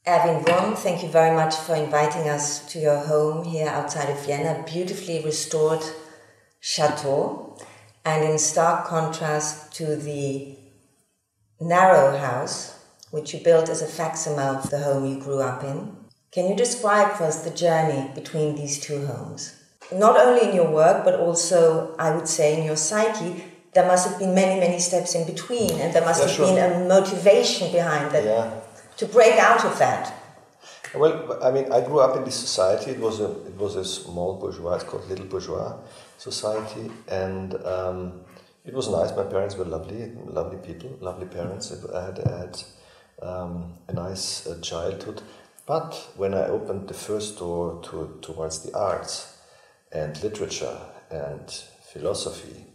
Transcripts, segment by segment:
Erwin Wurm, thank you very much for inviting us to your home here outside of Vienna, beautifully restored chateau, and in stark contrast to the narrow house, which you built as a facsimile of the home you grew up in. Can you describe for us the journey between these two homes? Not only in your work, but also, I would say, in your psyche. There must have been many, many steps in between, and there must have been a motivation behind that to break out of that. Well, I mean, I grew up in this society. It was a small bourgeois. It's called little bourgeois society, and it was nice. My parents were lovely people, lovely parents. I had a nice childhood. But when I opened the first door towards the arts and literature and philosophy,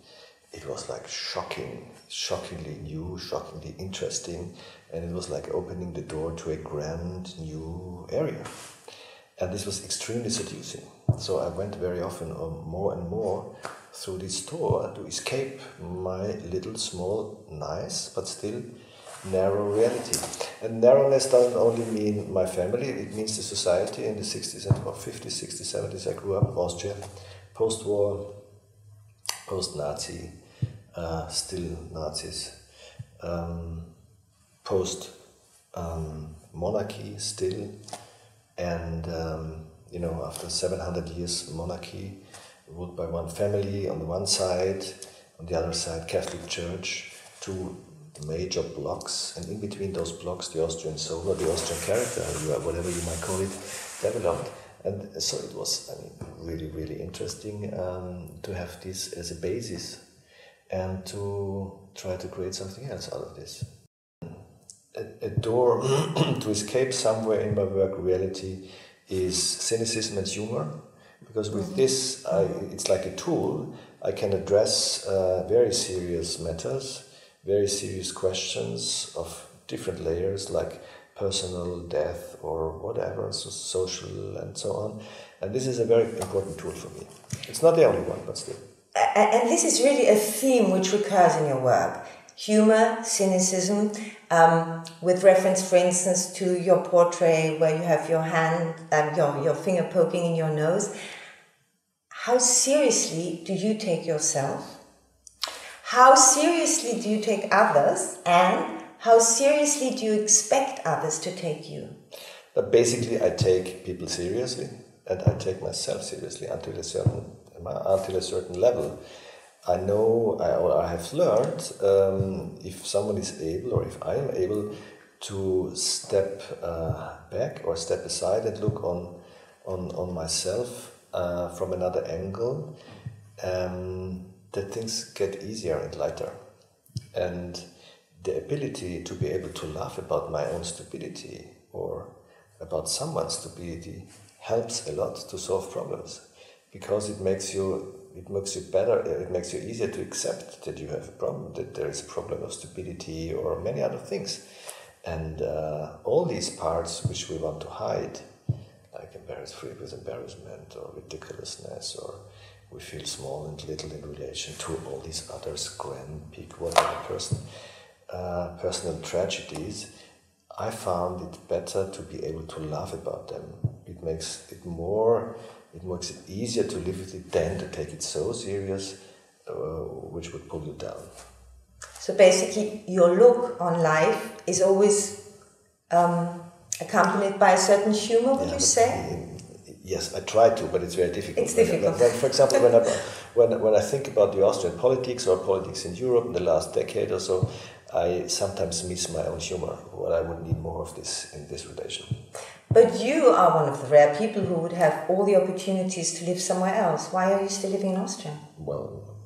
it was like shockingly new, shockingly interesting, and it was like opening the door to a grand new area. And this was extremely seducing. So I went very often more and more through this door to escape my little, small, nice, but still narrow reality. And narrowness doesn't only mean my family, it means the society. In the 60s and 50s, 60s, 70s, I grew up in Austria, post-war, post-Nazi, still Nazis, post-monarchy still, and after 700 years monarchy, ruled by one family on the one side, on the other side Catholic Church, two major blocks, and in between those blocks the Austrian soul, or the Austrian character, whatever you might call it, developed. And so it was, really, really interesting to have this as a basis and to try to create something else out of this. A door to escape somewhere in my work reality is cynicism and humor, because with this, it's like a tool. I can address very serious matters, very serious questions of different layers, like personal, death, or whatever, so social and so on. And this is a very important tool for me. It's not the only one, but still. And this is really a theme which recurs in your work. Humor, cynicism, with reference, for instance, to your portrait where you have your hand, your finger poking in your nose. How seriously do you take yourself? How seriously do you take others? And how seriously do you expect others to take you? But basically, I take people seriously, and I take myself seriously until a certain level. I know, I have learned, if someone is able, or if I am able to step back or step aside and look on myself from another angle, that things get easier and lighter. And the ability to be able to laugh about my own stupidity or about someone's stupidity helps a lot to solve problems, because it makes you better, it makes you easier to accept that you have a problem, that there is a problem of stupidity or many other things. And all these parts which we want to hide, like embarrassment or ridiculousness, or we feel small and little in relation to all these others, grand, big, whatever personal tragedies, I found it better to be able to laugh about them. It makes it easier to live with it than to take it so serious, which would pull you down. So basically, your look on life is always accompanied by a certain humor, would you say? Yes, I try to, but it's very difficult. It's difficult. For example, when I think about the Austrian politics or politics in Europe in the last decade or so, I sometimes miss my own humor. Well, I would need more of this in this relation. But you are one of the rare people who would have all the opportunities to live somewhere else. Why are you still living in Austria? Well,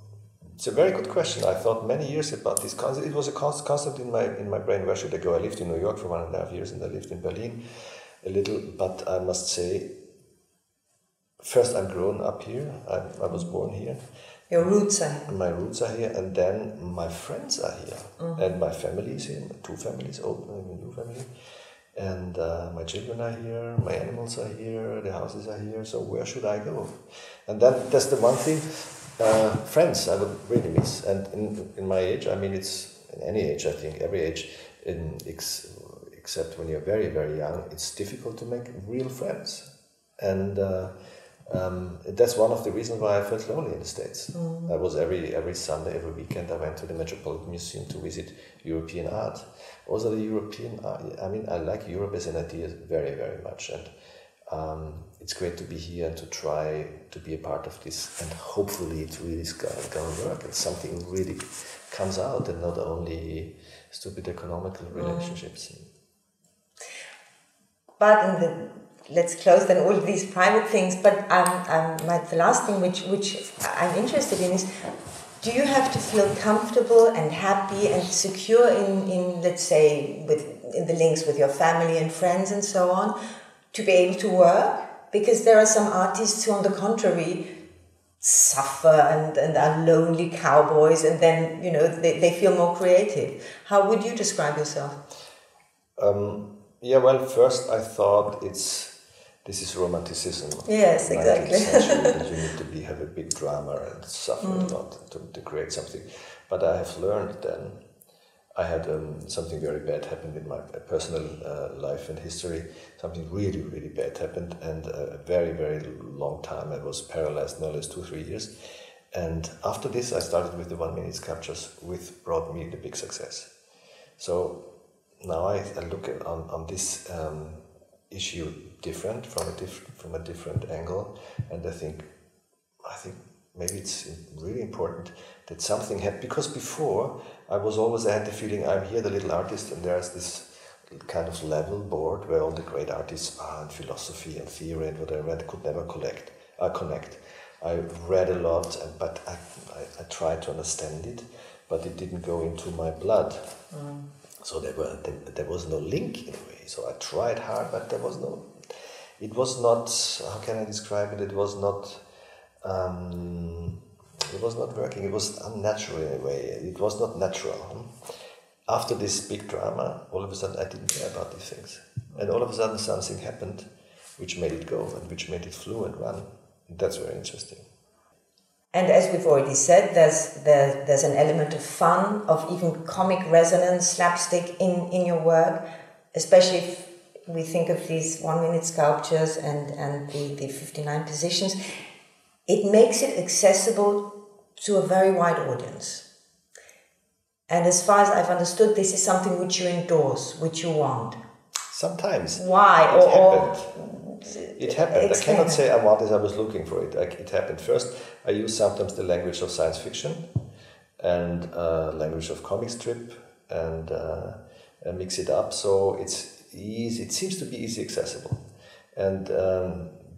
it's a very good question. I thought many years about this concept. It was a concept in my brain. Where should I go? I lived in New York for 1.5 years, and I lived in Berlin a little. But I must say, first, I'm grown up here. I was born here. Your roots are here. My roots are here, and then my friends are here, and my family is here. Two families, old and new family, and my children are here. My animals are here. The houses are here. So where should I go? And that's the one thing. Friends, I would really miss. And in my age, it's in any age. I think every age except when you're very, very young, it's difficult to make real friends. And that's one of the reasons why I felt lonely in the States. I was every Sunday, every weekend, I went to the Metropolitan Museum to visit European art. Also the European art, I mean, I like Europe as an idea very, very much. And it's great to be here and to try to be a part of this. And hopefully it's really going to work and something really comes out and not only stupid economical relationships. But let's close then all of these private things. But the last thing which I'm interested in is, do you have to feel comfortable and happy and secure in let's say in the links with your family and friends and so on to be able to work? Because there are some artists who, on the contrary, suffer and are lonely cowboys, and then they feel more creative. How would you describe yourself? Yeah, well, first I thought this is romanticism. Yes, exactly. 19th century, that you need to have a big drama and suffer a lot to create something. But I have learned then, I had something very bad happened in my personal life and history. Something really, really bad happened, and a very, very long time I was paralyzed, no less 2-3 years. And after this, I started with the 1-minute sculptures, which brought me the big success. So now I look on this issue different from a different angle, and I think maybe it's really important that something happened, because before I had the feeling I'm here, the little artist, and there's this kind of level board where all the great artists are in philosophy and theory and whatever, and I could never connect. I read a lot, but I tried to understand it, but it didn't go into my blood. So there was no link in a way. So I tried hard, but it was not, how can I describe it? It was not working. It was unnatural in a way. It was not natural. After this big drama, all of a sudden I didn't care about these things. And all of a sudden something happened which made it go and which made it flow and run. That's very interesting. And as we've already said, there's an element of fun, of even comic resonance, slapstick in your work, especially if we think of these 1-minute sculptures and the 59 positions. It makes it accessible to a very wide audience. And as far as I've understood, this is something which you endorse, which you want. Sometimes. Why? It happened. I cannot say I want this, I was looking for it. It happened. First, I use sometimes the language of science fiction and language of comic strip and mix it up. So it's easy. It seems to be easy accessible. And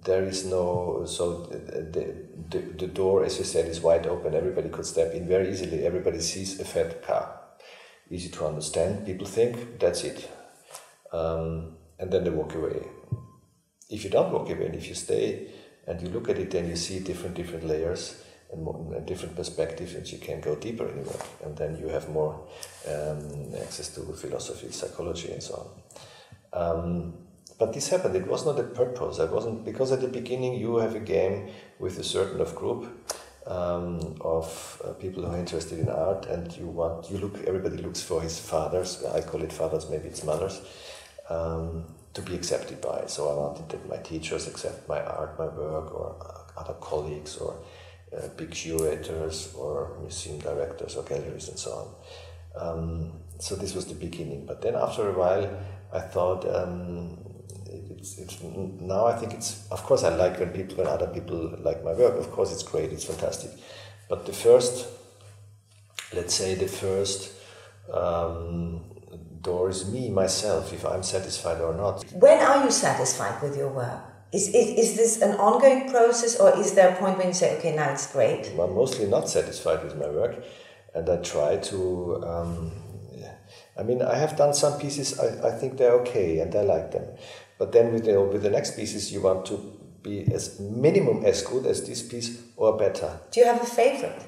there is no, so the door, as you said, is wide open. Everybody could step in very easily. Everybody sees a fat car. Easy to understand. People think that's it. And then they walk away. If you don't walk away, and if you stay and you look at it, then you see different layers and different perspectives, and you can go deeper in it. And then you have more access to philosophy, psychology, and so on. But this happened. It was not a purpose. I wasn't, because at the beginning you have a game with a certain group of people who are interested in art, and everybody looks for his fathers. I call it fathers, maybe it's mothers. To be accepted by. So I wanted that my teachers accept my art, my work, or other colleagues, or big curators, or museum directors, or galleries, and so on. So this was the beginning. But then after a while, I thought, now I think it's, of course I like when other people like my work. Of course it's great, it's fantastic. But the first door is me, myself, if I'm satisfied or not. When are you satisfied with your work? Is this an ongoing process, or is there a point when you say, okay, now it's great? I'm mostly not satisfied with my work, and I try to, I have done some pieces, I think they're okay, and I like them. But then with the next pieces, you want to be as minimum as good as this piece or better. Do you have a favorite?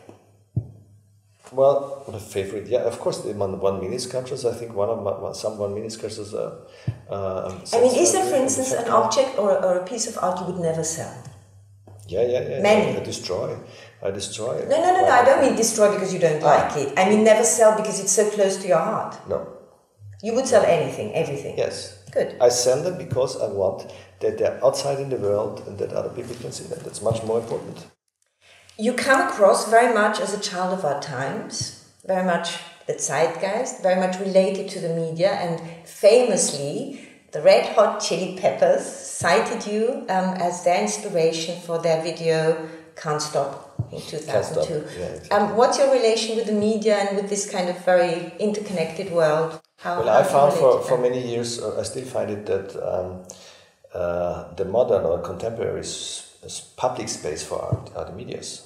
Well, a favorite, yeah, of course, the 1-minute sculptures. I think some 1-minute sculptures are. Is there, for instance, an object or a piece of art you would never sell? Yeah. Many. I destroy. No. I don't mean destroy because you don't like it. I mean never sell because it's so close to your heart. No. You would sell anything, everything? Yes. Good. I sell them because I want that they're outside in the world and that other people can see them. That's much more important. You come across very much as a child of our times, very much the zeitgeist, very much related to the media, and famously, the Red Hot Chili Peppers cited you as their inspiration for their video Can't Stop in 2002. Can't Stop. Yeah, exactly. What's your relation with the media and with this kind of very interconnected world? Well, I found for many years, I still find it that the modern or contemporary public space for art are the medias.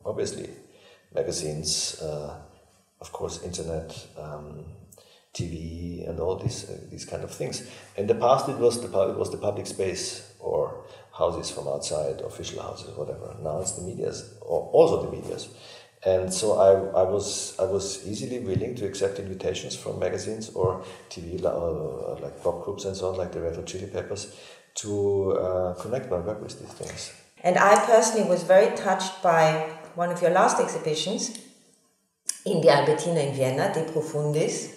Obviously, magazines, of course, internet, TV, and all these kind of things. In the past, it was the public space or houses from outside, official houses, whatever. Now it's the medias, or also the medias. And so I was easily willing to accept invitations from magazines or TV, like pop groups and so on, like the Red Hot Chili Peppers, to connect my work with these things. And I personally was very touched by one of your last exhibitions in the Albertina in Vienna, De Profundis,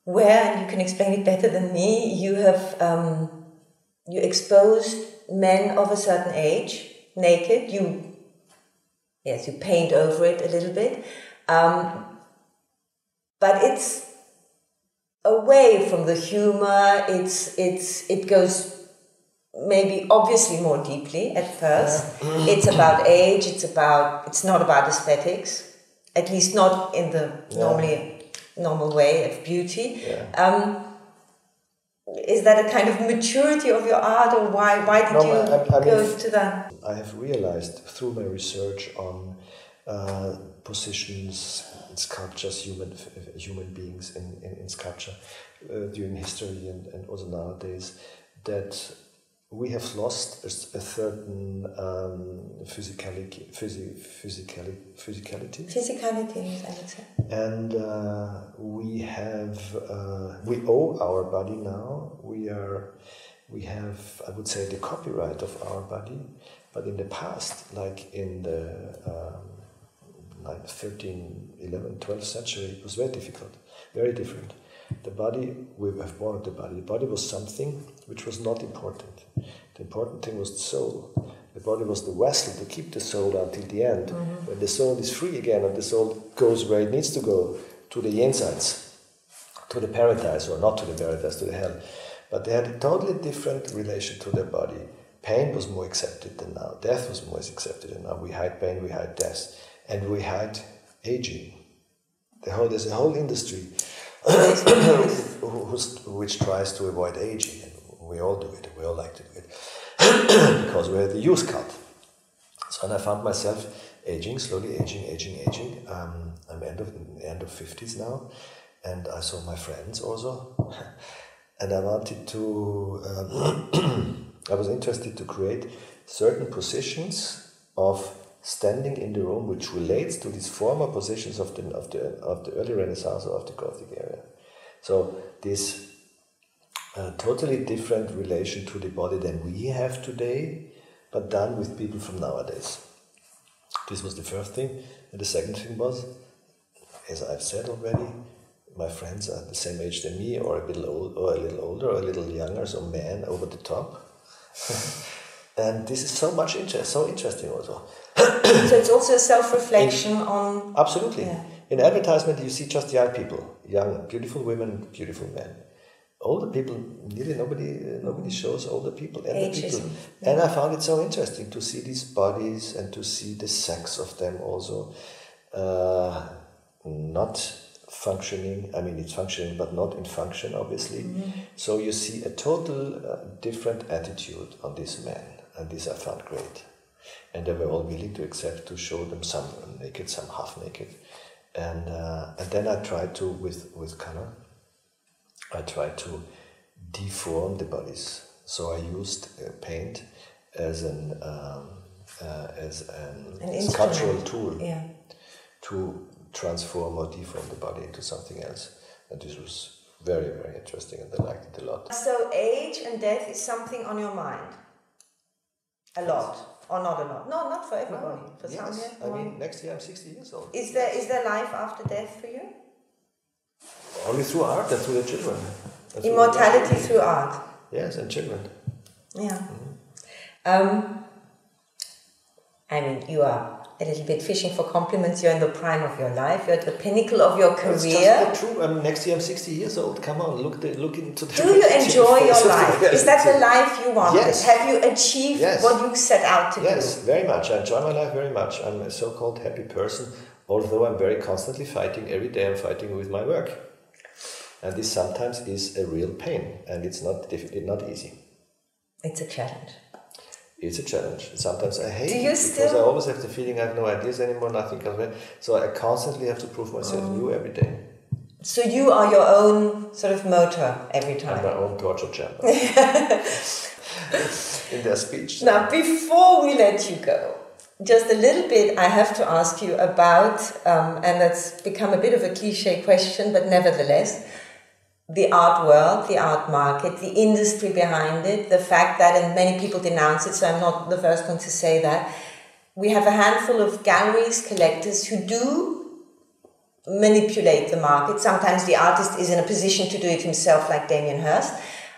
where, and you can explain it better than me, you have you exposed men of a certain age, naked. You paint over it a little bit, but it's away from the humor. It goes maybe obviously more deeply at first. It's about age. It's not about aesthetics, at least not in the normal way of beauty. Is that a kind of maturity of your art, or why did you go to that? I have realized through my research on positions in sculptures, human beings in sculpture during history and also nowadays, that we have lost a certain physicality, I would say. And we owe our body now. We have, I would say, the copyright of our body. But in the past, like in the 13th, 11th, 12th century, it was very difficult, very different. The body, we have born with the body. The body was something which was not important. The important thing was the soul. The body was the vessel to keep the soul until the end. Mm-hmm. When the soul is free again and the soul goes where it needs to go, to the insides, to the paradise, or not to the paradise, to the hell. But they had a totally different relation to their body. Pain was more accepted than now. Death was more accepted than now. We hide pain, we hide death, and we hide aging. There's a whole industry which tries to avoid aging, and we all do it. We all like to do it because we're the youth cult. So, and I found myself slowly aging. I'm end of 50s now, and I saw my friends also, and I wanted to. I was interested to create certain positions of standing in the room, which relates to these former positions of the early Renaissance or of the Gothic area. So this totally different relation to the body than we have today, but done with people from nowadays. This was the first thing, and the second thing was, as I've said already, my friends are the same age than me, or a little older, or a little younger, so man over the top. And this is so interesting also. So it's also a self-reflection on... Absolutely. Yeah. In advertisement you see just young people, young, beautiful women, beautiful men. Older people, nearly nobody shows older people. Ageism. Yeah. And I found it so interesting to see these bodies and to see the sex of them also not functioning. I mean, it's functioning, but not in function, obviously. Mm-hmm. So you see a total different attitude on these men, and this I found great. And they were all willing to accept to show them some naked, some half naked, and then I tried to with color. I tried to deform the bodies. So I used paint as an sculptural tool to transform or deform the body into something else. And this was very, very interesting, and I liked it a lot. So age and death is something on your mind? A lot? Or not a lot? No, not for everybody. For some, I mean, next year I'm 60 years old. Is there life after death for you? Only through art and through the children. Immortality through art. Yes, and children. Yeah. I mean, you are a little bit fishing for compliments. You're in the prime of your life. You're at the pinnacle of your career. It's just the truth. Next year I'm 60 years old. Come on, look into the... Do you enjoy your life? Is that the life you want? Yes. Have you achieved what you set out to do? Yes, very much. I enjoy my life very much. I'm a so-called happy person, although I'm very constantly fighting. Every day I'm fighting with my work. And this sometimes is a real pain, and it's not easy. It's a challenge. It's a challenge. Sometimes I hate it because I always have the feeling I have no ideas anymore, nothing comes back. So I constantly have to prove myself new every day. So you are your own sort of motor every time. I'm my own torture chamber. In their speech. Now, before we let you go, just a little bit I have to ask you about, and that's become a bit of a cliche question, but nevertheless, the art world, the art market, the industry behind it, the fact that, and many people denounce it, so I'm not the first one to say that, we have a handful of galleries, collectors who do manipulate the market. Sometimes the artist is in a position to do it himself, like Damien Hirst.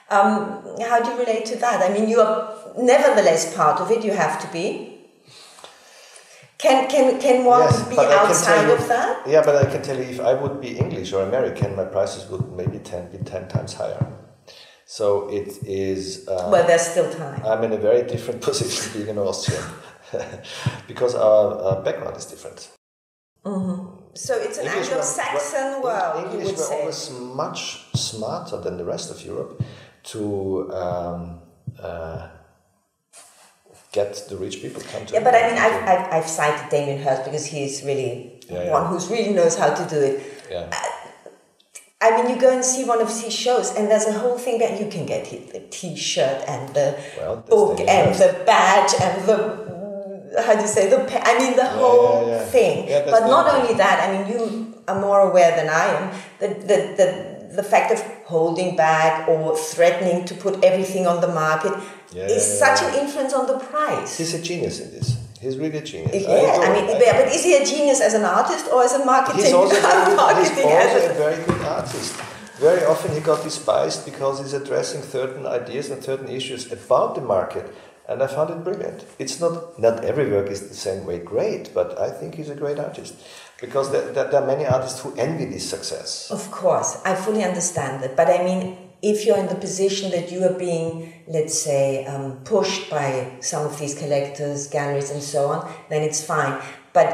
How do you relate to that? I mean, you are nevertheless part of it, you have to be. Can one be outside of that? Yeah, but I can tell you, if I would be English or American, my prices would maybe be 10 times higher. So it is... well, there's still time. I'm in a very different position being an Austrian, because our background is different. Mm-hmm. So it's an Anglo-Saxon world, English you would say. were always much smarter than the rest of Europe to... get the rich people come to. Yeah, but I mean, I've cited Damien Hirst because he's really one who really knows how to do it. Yeah. I mean, you go and see one of his shows, and there's a whole thing that you can get the T-shirt and the book and the badge and the the whole thing. Yeah, but not only that. I mean, you are more aware than I am that the fact of holding back or threatening to put everything on the market is such an influence on the price. He's a genius in this. He's really a genius. But is he a genius as an artist or as a marketing? He's also a very good artist. Very often he got despised because he's addressing certain ideas and certain issues about the market. And I found it brilliant. It's not every work is the same way great, but I think he's a great artist. Because there are many artists who envy this success. Of course, I fully understand that. But I mean, if you're in the position that you are being, let's say, pushed by some of these collectors, galleries and so on, then it's fine. But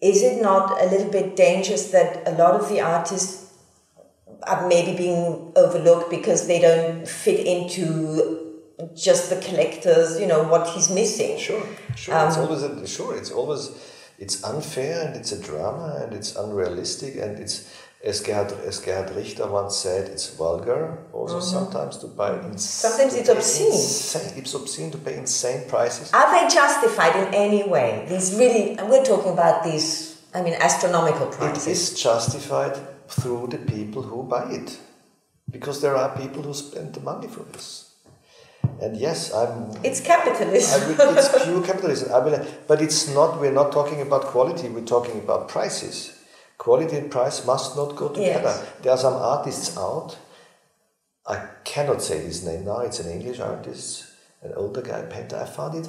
is it not a little bit dangerous that a lot of the artists are maybe being overlooked because they don't fit into just the collectors, what he's missing? Sure. It's unfair and it's a drama and it's unrealistic and it's, as Gerhard Richter once said, it's vulgar also sometimes to buy sometimes it's obscene. It's obscene to pay insane prices. Are they justified in any way? We're talking about these, astronomical prices. It is justified through the people who buy it. Because there are people who spend the money for this. And yes, it's capitalism. It's pure capitalism. But it's not. We're not talking about quality. We're talking about prices. Quality and price must not go together. Yes. There are some artists out. I cannot say his name now. It's an English artist, an older guy painter. I found it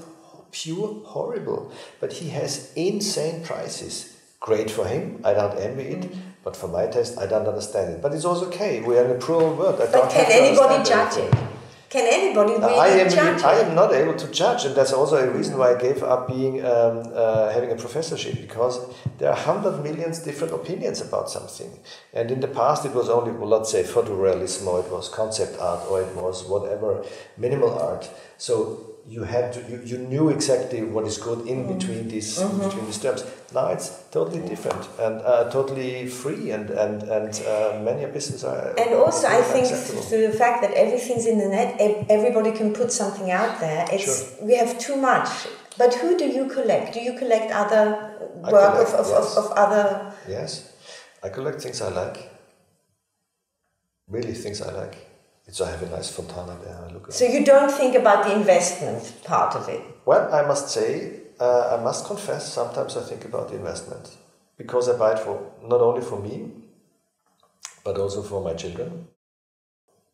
pure horrible. But he has insane prices. Great for him. I don't envy it. But for my taste, I don't understand it. But it's also okay. We are in a plural world. But can anybody judge it? Can anybody really judge? I am not able to judge, and that's also a reason why I gave up being having a professorship, because there are 100 million different opinions about something. And in the past, it was only, let's say, photorealism, or it was concept art, or it was whatever, minimal art. So you had to, you knew exactly what is good in between these terms. Now it's totally different and totally free, and many businesses are. And also, I think through the fact that everything's in the net, everybody can put something out there. We have too much. But who do you collect? Do you collect other work of other? Yes, I collect things I like. Really, things I like. So I have a nice fontana there. So you don't think about the investment part of it? Well, I must say, I must confess, sometimes I think about the investment. Because I buy it not only for me, but also for my children.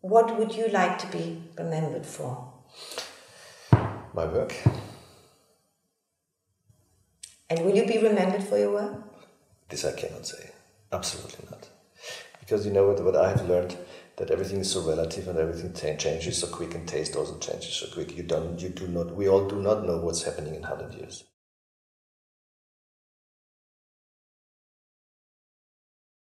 What would you like to be remembered for? My work. And will you be remembered for your work? This I cannot say. Absolutely not. Because you know what I have learned, that everything is so relative and everything changes so quick, and taste also changes so quick. We all do not know what's happening in 100 years.